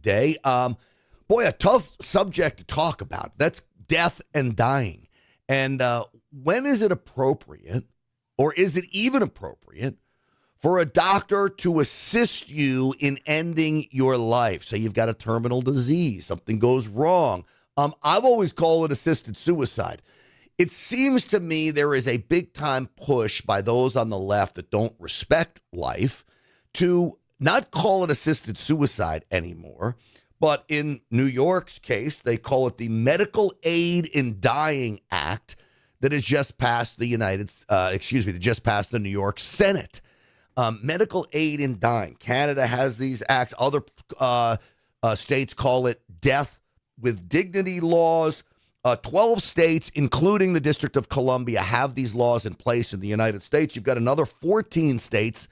today. Boy, a tough subject to talk about. That's death and dying. And when is it appropriate, or is it even appropriate, for a doctor to assist you in ending your life? Say you've got a terminal disease, something goes wrong. I've always called it assisted suicide. It seems to me there is a big time push by those on the left that don't respect life to not call it assisted suicide anymore, but in New York's case, they call it the Medical Aid in Dying Act that has just passed the just passed the New York Senate. Medical aid in dying. Canada has these acts. Other states call it death with dignity laws. 12 states, including the District of Columbia, have these laws in place in the United States. You've got another 14 states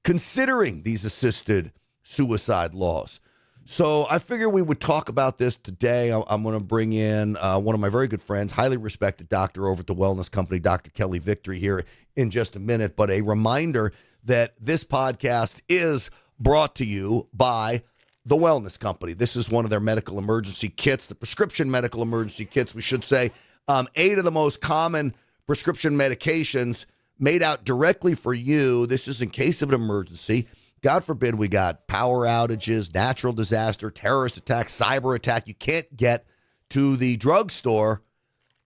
considering these assisted suicide laws. So I figure we would talk about this today. I'm going to bring in one of my very good friends, highly respected doctor over at the wellness company, Dr. Kelly Victory, here in just a minute. But a reminder that this podcast is brought to you by the Wellness Company. This is one of their medical emergency kits, the prescription medical emergency kits, we should say. 8 of the most common prescription medications made out directly for you. This is in case of an emergency. God forbid we got power outages, natural disaster, terrorist attack, cyber attack. You can't get to the drugstore.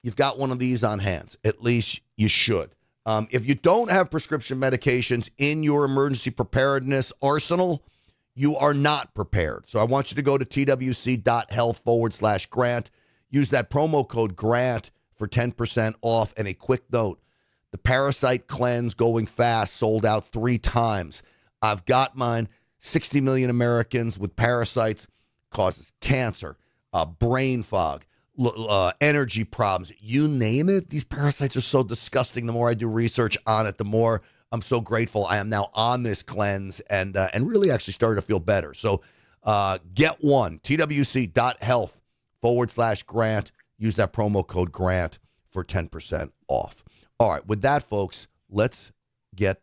You've got one of these on hand. At least you should. If you don't have prescription medications in your emergency preparedness arsenal, you are not prepared. So I want you to go to twc.health/grant. Use that promo code GRANT for 10% off. And a quick note, the Parasite Cleanse going fast, sold out 3 times. I've got mine. 60 million Americans with parasites, causes cancer, brain fog, energy problems. You name it. These parasites are so disgusting. The more I do research on it, the more I'm so grateful I am now on this cleanse and really actually started to feel better. So get one, twc.health/grant. Use that promo code GRANT for 10% off. All right, with that, folks, let's get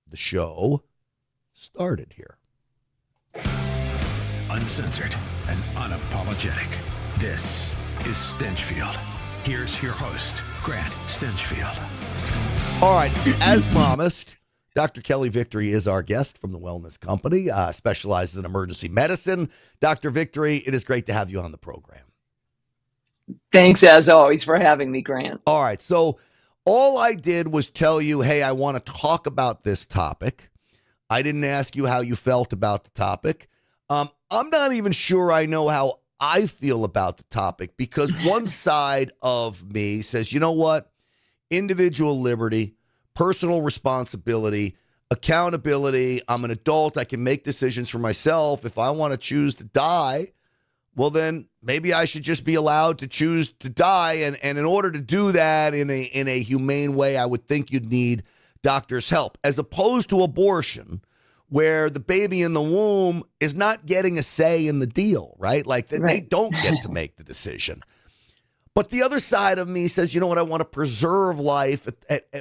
the show started here. Uncensored and unapologetic. This is Stenchfield. Here's your host, Grant Stenchfield. All right, as promised, Dr. Kelly Victory is our guest from the Wellness Company, specializes in emergency medicine. Dr. Victory, it is great to have you on the program. Thanks, as always, for having me, Grant. All right, so all I did was tell you, hey, I want to talk about this topic. I didn't ask you how you felt about the topic. I'm not even sure I know how I feel about the topic, because one side of me says, you know what? Individual liberty, personal responsibility, accountability. I'm an adult. I can make decisions for myself. If I want to choose to die, well, then maybe I should just be allowed to choose to die. And in order to do that in a humane way, I would think you'd need doctor's help, as opposed to abortion, where the baby in the womb is not getting a say in the deal, right? Like they don't get to make the decision. But the other side of me says, you know what, I want to preserve life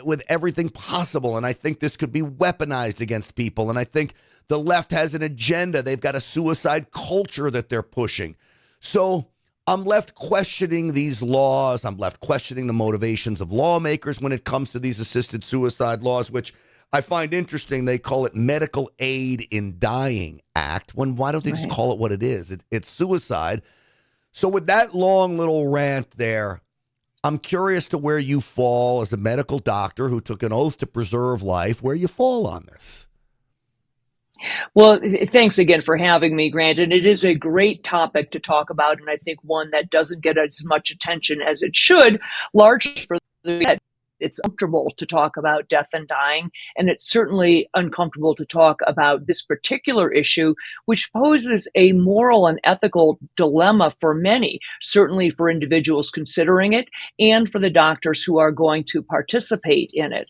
with everything possible. And I think this could be weaponized against people. And I think the left has an agenda. They've got a suicide culture that they're pushing. So I'm left questioning these laws. I'm left questioning the motivations of lawmakers when it comes to these assisted suicide laws, which I find interesting. They call it Medical Aid in Dying Act. Why don't they just call it what it is? It's suicide. So with that long little rant there, I'm curious to where you fall as a medical doctor who took an oath to preserve life, where you fall on this. Well, thanks again for having me, Grant. And it is a great topic to talk about, and I think one that doesn't get as much attention as it should, largely for the it's uncomfortable to talk about death and dying, and it's certainly uncomfortable to talk about this particular issue, which poses a moral and ethical dilemma for many, certainly for individuals considering it and for the doctors who are going to participate in it.